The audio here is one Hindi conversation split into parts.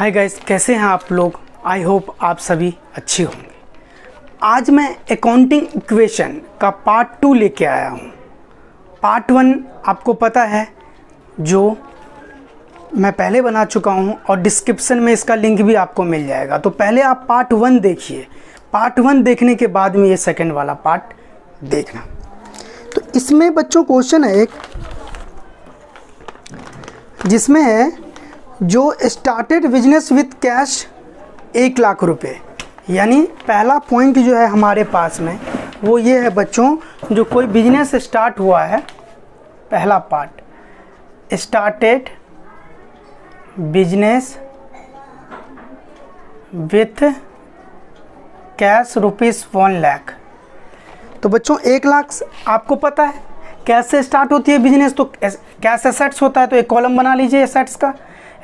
हाय गाइस, कैसे हैं आप लोग। आई होप आप सभी अच्छे होंगे। आज मैं अकाउंटिंग इक्वेशन का पार्ट 2 लेके आया हूँ। पार्ट 1 आपको पता है, जो मैं पहले बना चुका हूँ और डिस्क्रिप्शन में इसका लिंक भी आपको मिल जाएगा। तो पहले आप पार्ट 1 देखिए। पार्ट 1 देखने के बाद में ये सेकंड वाला पार्ट देखना। तो इसमें बच्चों क्वेश्चन है एक, जिसमें है जो started business with cash 1 lakh रुपए। यानी पहला पॉइंट जो है हमारे पास में वो ये है बच्चों, जो कोई बिजनेस स्टार्ट हुआ है। पहला part, started business with cash ₹1 lakh. तो बच्चों 1 लाख आपको पता है कैश से स्टार्ट होती है बिजनेस, तो कैश एसेट्स होता है। तो एक कॉलम बना लीजिए एसेट्स का।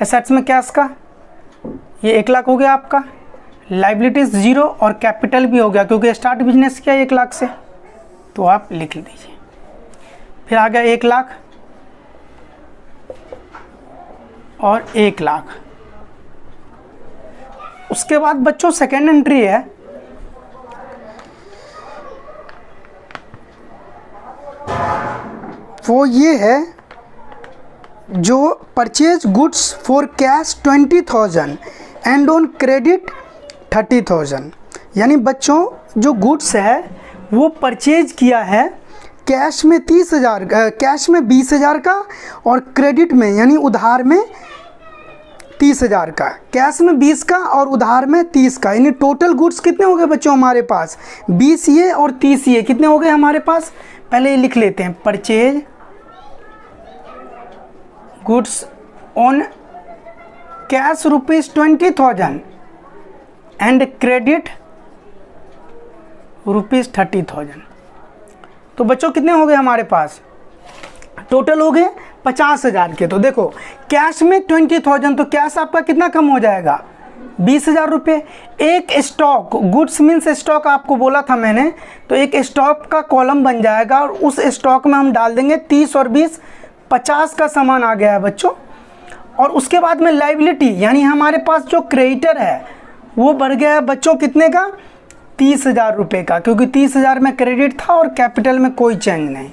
एसेट्स में कैश का ये 1 लाख हो गया आपका। लाइबिलिटीज 0 और कैपिटल भी हो गया, क्योंकि स्टार्ट बिजनेस किया 1 लाख से, तो आप लिख लीजिए। फिर आ गया 1 लाख और 1 लाख। उसके बाद बच्चों सेकेंड एंट्री है, वो ये है जो purchase goods for cash 20,000 and on credit 30,000। यानी बच्चों जो गुड्स है वो परचेज किया है कैश में 30,000, कैश में 20,000 का और क्रेडिट में यानी उधार में 30,000 का। कैश में 20 का और उधार में 30 का। यानी टोटल गुड्स कितने हो गए बच्चों हमारे पास? 20 ये और 30 ये कितने हो गए हमारे पास? पहले ये लिख लेते हैं, purchase goods on cash ₹20,000 and credit ₹30,000। तो बच्चों कितने हो गए हमारे पास? टोटल हो गए 50,000 के। तो देखो कैश में 20,000, तो कैश आपका कितना कम हो जाएगा? 20,000 रुपये। एक स्टॉक, गुड्स मीन्स स्टॉक आपको बोला था मैंने, तो एक स्टॉक का कॉलम बन जाएगा और उस स्टॉक में हम डाल देंगे 30 और 20, 50 का सामान आ गया है बच्चों। और उसके बाद में लाइबिलिटी यानी हमारे पास जो क्रेडिटर है वो बढ़ गया है बच्चों कितने का? 30,000 रुपये का, क्योंकि 30,000 में क्रेडिट था और कैपिटल में कोई चेंज नहीं।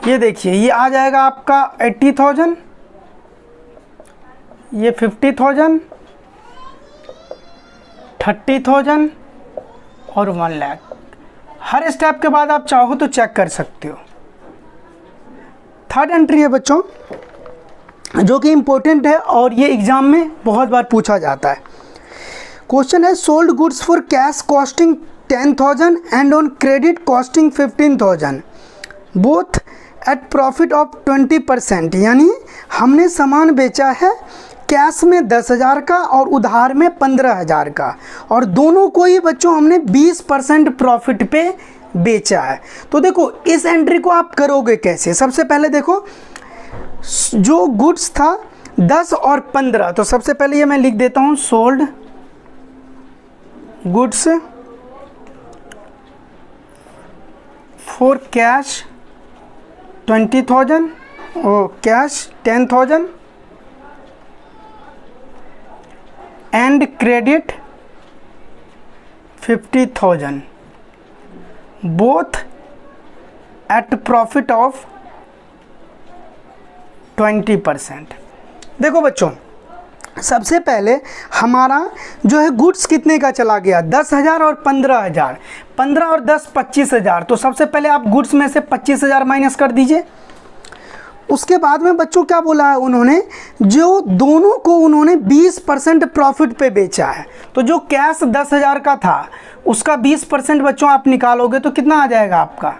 ये देखिए ये आ जाएगा आपका 80,000, ये 50,000, 30,000 और 1 लाख। हर स्टेप के बाद आप चाहो तो चेक कर सकते हो। थर्ड एंट्री है बच्चों, जो कि इम्पोर्टेंट है और ये एग्जाम में बहुत बार पूछा जाता है। क्वेश्चन है, sold goods for cash costing 10,000 and on credit costing 15,000 both at profit of 20%। यानी हमने सामान बेचा है कैश में 10,000 का और उधार में 15,000 का, और दोनों को ही बच्चों हमने 20% प्रॉफिट पे बेचा है। तो देखो इस एंट्री को आप करोगे कैसे? सबसे पहले देखो जो गुड्स था 10 और 15, तो सबसे पहले ये मैं लिख देता हूँ, सोल्ड गुड्स फॉर कैश 20,000 और cash 10,000 and credit 50,000 both at profit of 20%। देखो बच्चों सबसे पहले हमारा जो है गुड्स कितने का चला गया? 10,000 और 15,000। 15 और 10 25,000। तो सबसे पहले आप गुड्स में से 25,000 माइनस कर दीजिए। उसके बाद में बच्चों क्या बोला है उन्होंने, जो दोनों को उन्होंने 20% प्रॉफिट पे बेचा है। तो जो कैश 10,000 का था उसका 20% बच्चों आप निकालोगे तो कितना आ जाएगा आपका?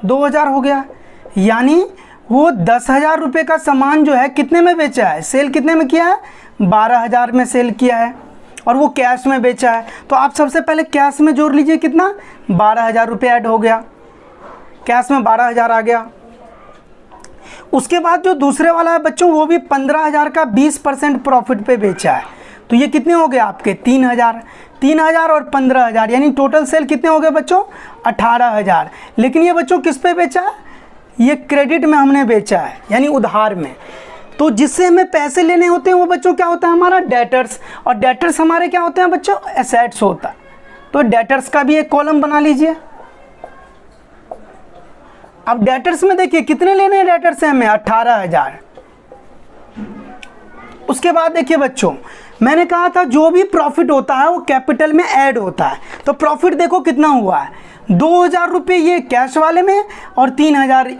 2,000 हो गया। यानी वो 10,000 रुपये का सामान जो है कितने में बेचा है? सेल कितने में किया है? 12,000 में सेल किया है, और वो कैश में बेचा है। तो आप सबसे पहले कैश में जोड़ लीजिए कितना? 12,000 रुपये ऐड हो गया, कैश में 12,000 आ गया। उसके बाद जो दूसरे वाला है बच्चों वो भी 15,000 का 20% प्रॉफिट पे बेचा है। तो ये कितने हो गए आपके? 3,000। 3,000 और 15,000 यानी टोटल सेल कितने हो गए बच्चों? 18,000। लेकिन ये बच्चों किस पे बेचा है? ये क्रेडिट में हमने बेचा है, यानी उधार में। तो जिससे हमें पैसे लेने होते हैं वो बच्चों क्या होता है हमारा डेटर्स, और डेटर्स हमारे क्या होते हैं बच्चों एसेट्स होता है। तो डेटर्स का भी एक कॉलम बना लीजिए। अब डेटर्स में देखिए कितने लेने हैं डेटर्स से हमें 18,000। उसके बाद देखिए बच्चों मैंने कहा था जो भी प्रॉफिट होता है वो कैपिटल में ऐड होता है। तो प्रॉफिट देखो कितना हुआ है 2,000 रुपये ये कैश वाले में और 3,000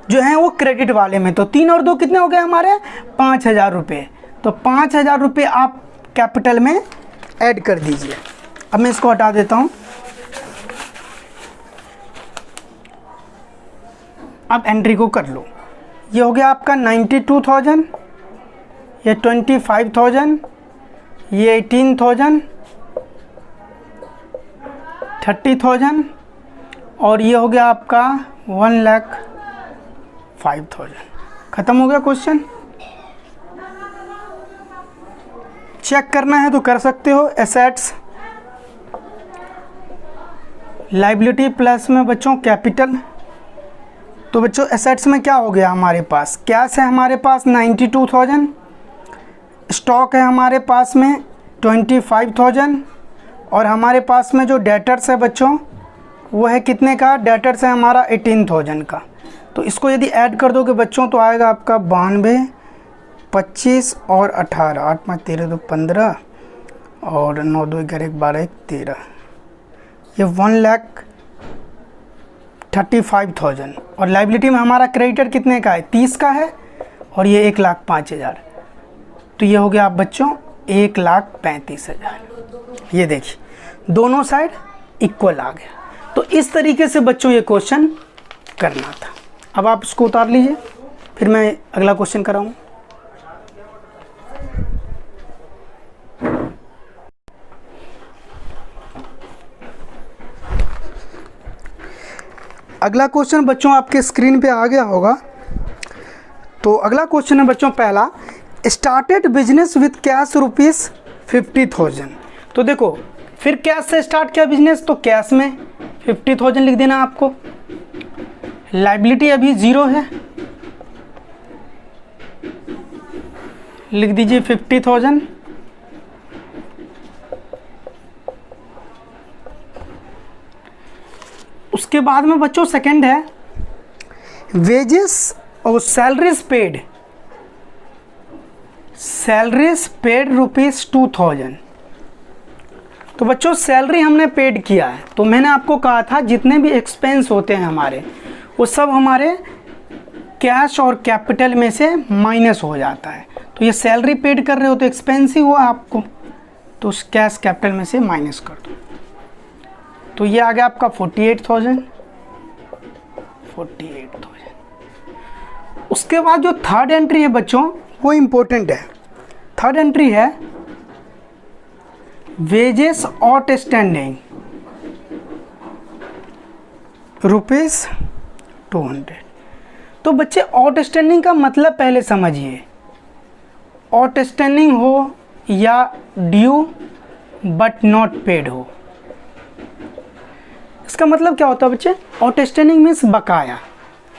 जो है वो क्रेडिट वाले में। तो 3 और 2 कितने हो गए हमारे 5,000 रुपये। तो 5,000 रुपये आप कैपिटल में ऐड कर दीजिए। अब मैं इसको हटा देता हूँ। अब एंट्री को कर लो। ये हो गया आपका 92,000, ये 25,000, ये 18,000, 30,000 और ये हो गया आपका 1,05,000। ख़त्म हो गया क्वेश्चन। चेक करना है तो कर सकते हो। एसेट्स लाइबिलिटी प्लस में बच्चों कैपिटल। तो बच्चों एसेट्स में क्या हो गया हमारे पास कैश है हमारे पास 92,000, स्टॉक है हमारे पास में 25,000 और हमारे पास में जो डेटर्स है बच्चों वो है कितने का डेटर्स है हमारा 18,000 का। तो इसको यदि ऐड कर दोगे बच्चों तो आएगा आपका 92, 25 और 18, 8 5 13 2 15 और 9 2 11 12 1 13, ये 1,35,000। और लाइबिलिटी में हमारा क्रेडिटर कितने का है 30 का है और ये 1,05,000। तो ये हो गया आप बच्चों 1,35,000। ये देखिए दोनों साइड इक्वल आ गया। तो इस तरीके से बच्चों ये क्वेश्चन करना था। अब आप इसको उतार लीजिए फिर मैं अगला क्वेश्चन कराऊँ। अगला क्वेश्चन बच्चों आपके स्क्रीन पे आ गया होगा। तो अगला क्वेश्चन है बच्चों पहला, स्टार्टेड बिजनेस विथ कैश ₹50,000। तो देखो फिर कैश से स्टार्ट किया बिजनेस तो कैश में 50,000 लिख देना आपको। लाइबिलिटी अभी 0 है, लिख दीजिए 50,000। उसके बाद में बच्चों सेकंड है वेजेस और सैलरीज पेड ₹2,000। तो बच्चों सैलरी हमने पेड किया है तो मैंने आपको कहा था जितने भी एक्सपेंस होते हैं हमारे वो सब हमारे कैश और कैपिटल में से माइनस हो जाता है। तो ये सैलरी पेड कर रहे हो तो एक्सपेंस ही हुआ आपको, तो उस कैश कैपिटल में से माइनस कर दो। तो ये आ गया आपका 48,000। उसके बाद जो थर्ड एंट्री है बच्चों वो इम्पोर्टेंट है। थर्ड एंट्री है वेजेस आउटस्टैंडिंग ₹200। तो बच्चे आउटस्टैंडिंग का मतलब पहले समझिए। आउटस्टैंडिंग हो या ड्यू बट नॉट पेड हो, इसका मतलब क्या होता है बच्चे। आउटस्टैंडिंग मीन्स बकाया।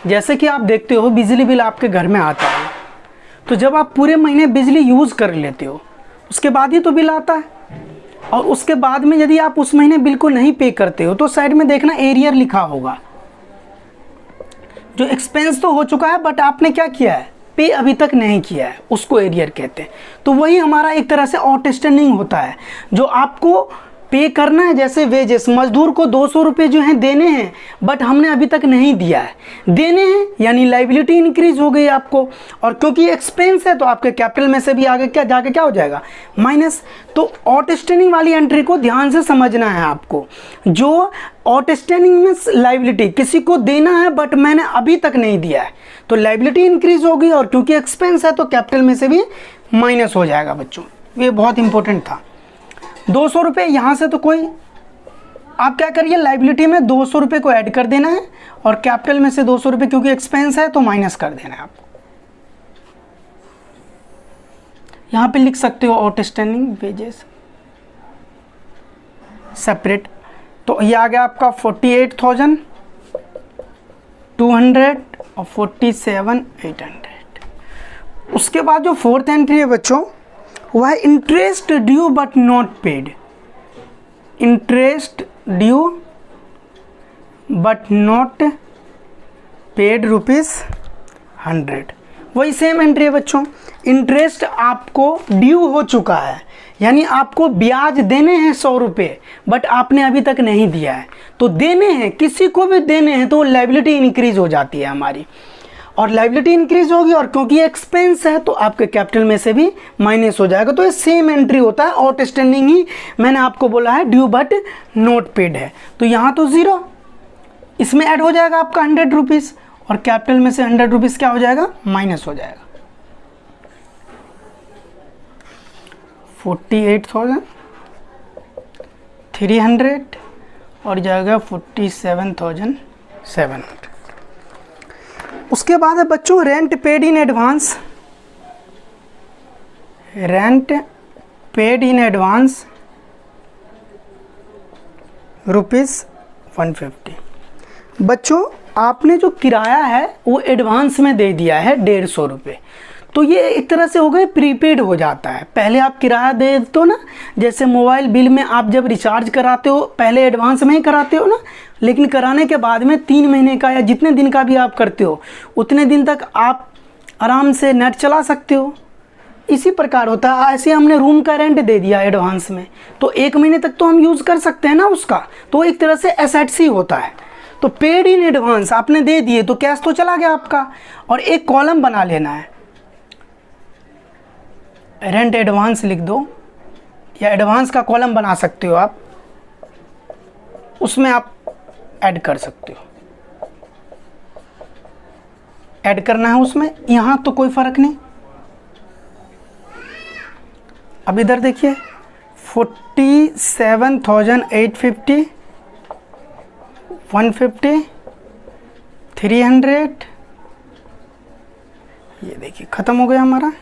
जैसे कि आप देखते हो बिजली बिल आपके घर में आता है तो जब आप पूरे महीने बिजली यूज़ कर लेते हो उसके बाद ही तो बिल आता है। और उसके बाद में यदि आप उस महीने बिल को नहीं पे करते हो तो साइड में देखना एरियर लिखा होगा। जो एक्सपेंस तो हो चुका है बट आपने क्या किया है पे अभी तक नहीं किया है, उसको एरियर कहते हैं। तो वही हमारा एक तरह से आउटस्टैंडिंग होता है जो आपको पे करना है। जैसे वेजेस मजदूर को 200 रुपये जो हैं देने हैं बट हमने अभी तक नहीं दिया है, देने हैं यानी लाइबिलिटी इंक्रीज हो गई आपको। और क्योंकि एक्सपेंस है तो आपके कैपिटल में से भी आगे क्या जाके क्या हो जाएगा माइनस। तो आउटस्टैंडिंग वाली एंट्री को ध्यान से समझना है आपको। जो आउटस्टैंडिंग में लाइबिलिटी किसी को देना है बट मैंने अभी तक नहीं दिया है तो लाइबिलिटी इंक्रीज होगी और क्योंकि एक्सपेंस है तो कैपिटल में से भी माइनस हो जाएगा बच्चों। ये बहुत इंपॉर्टेंट था। 200 रुपये यहाँ से तो कोई आप क्या करिए लाइबिलिटी में 200 रुपये को ऐड कर देना है और कैपिटल में से 200 रुपये क्योंकि एक्सपेंस है तो माइनस कर देना है आपको। यहाँ पे लिख सकते हो आउटस्टैंडिंग वेजेस सेपरेट। तो ये आ गया आपका 48,200 और 47,800। उसके बाद जो फोर्थ एंट्री है बच्चों, वह है interest due but not paid. Interest due but not paid ₹100। वही सेम एंट्री है बच्चों, इंटरेस्ट आपको ड्यू हो चुका है, यानी आपको ब्याज देने हैं 100 रुपये, बट आपने अभी तक नहीं दिया है। तो देने हैं, किसी को भी देने हैं, तो लायबिलिटी इंक्रीज हो जाती है हमारी, और लायबिलिटी इंक्रीज होगी, और क्योंकि एक्सपेंस है तो आपके कैपिटल में से भी माइनस हो जाएगा। तो ये सेम एंट्री होता है, आउटस्टैंडिंग ही मैंने आपको बोला है ड्यू बट नॉट पेड है। तो यहाँ तो 0, इसमें ऐड हो जाएगा आपका 100 रुपीज़, और कैपिटल में से 100 रुपीज़ क्या हो जाएगा, माइनस हो जाएगा। 48,300 और जाएगा 47,700। उसके बाद है बच्चों rent paid in advance. Rent paid in advance ₹150। बच्चों आपने जो किराया है वो एडवांस में दे दिया है 150 रुपये, तो ये एक तरह से हो गए प्रीपेड हो जाता है। पहले आप किराया दे दो ना, जैसे मोबाइल बिल में आप जब रिचार्ज कराते हो पहले एडवांस में ही कराते हो ना, लेकिन कराने के बाद में 3 महीने का या जितने दिन का भी आप करते हो उतने दिन तक आप आराम से नेट चला सकते हो। इसी प्रकार होता है, ऐसे हमने रूम का रेंट दे दिया एडवांस में, तो 1 महीने तक तो हम यूज़ कर सकते हैं ना उसका, तो एक तरह से एसेट्स ही होता है। तो पेड इन एडवांस आपने दे दिए तो कैश तो चला गया आपका, और एक कॉलम बना लेना है, रेंट एडवांस लिख दो, या एडवांस का कॉलम बना सकते हो आप, उसमें आप ऐड कर सकते हो। ऐड करना है उसमें, यहाँ तो कोई फ़र्क नहीं। अब इधर देखिए 47,850, 150, 300, ये देखिए ख़त्म हो गया हमारा।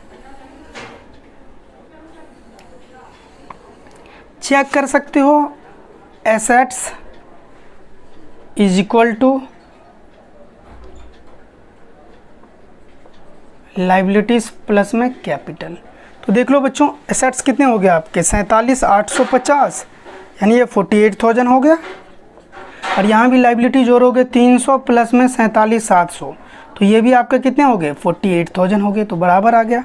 चेक कर सकते हो, assets is equal to liabilities plus में कैपिटल। तो देख लो बच्चों एसेट्स कितने हो गए आपके 47,850, यानी ये 48,000 हो गया, और यहाँ भी लाइबिलिटी जोड़ोगे 300 प्लस में 47,700, तो ये भी आपका कितने हो गए 48,000 हो गए, तो बराबर आ गया,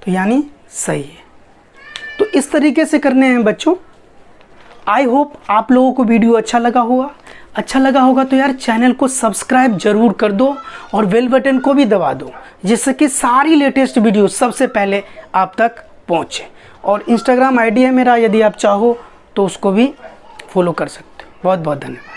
तो यानी सही है। तो इस तरीके से करने हैं बच्चों। आई होप आप लोगों को वीडियो अच्छा लगा होगा तो यार चैनल को सब्सक्राइब जरूर कर दो, और बेल बटन को भी दबा दो, जिससे कि सारी लेटेस्ट वीडियो सबसे पहले आप तक पहुँचे। और इंस्टाग्राम आईडी है मेरा, यदि आप चाहो तो उसको भी फॉलो कर सकते हो। बहुत बहुत धन्यवाद।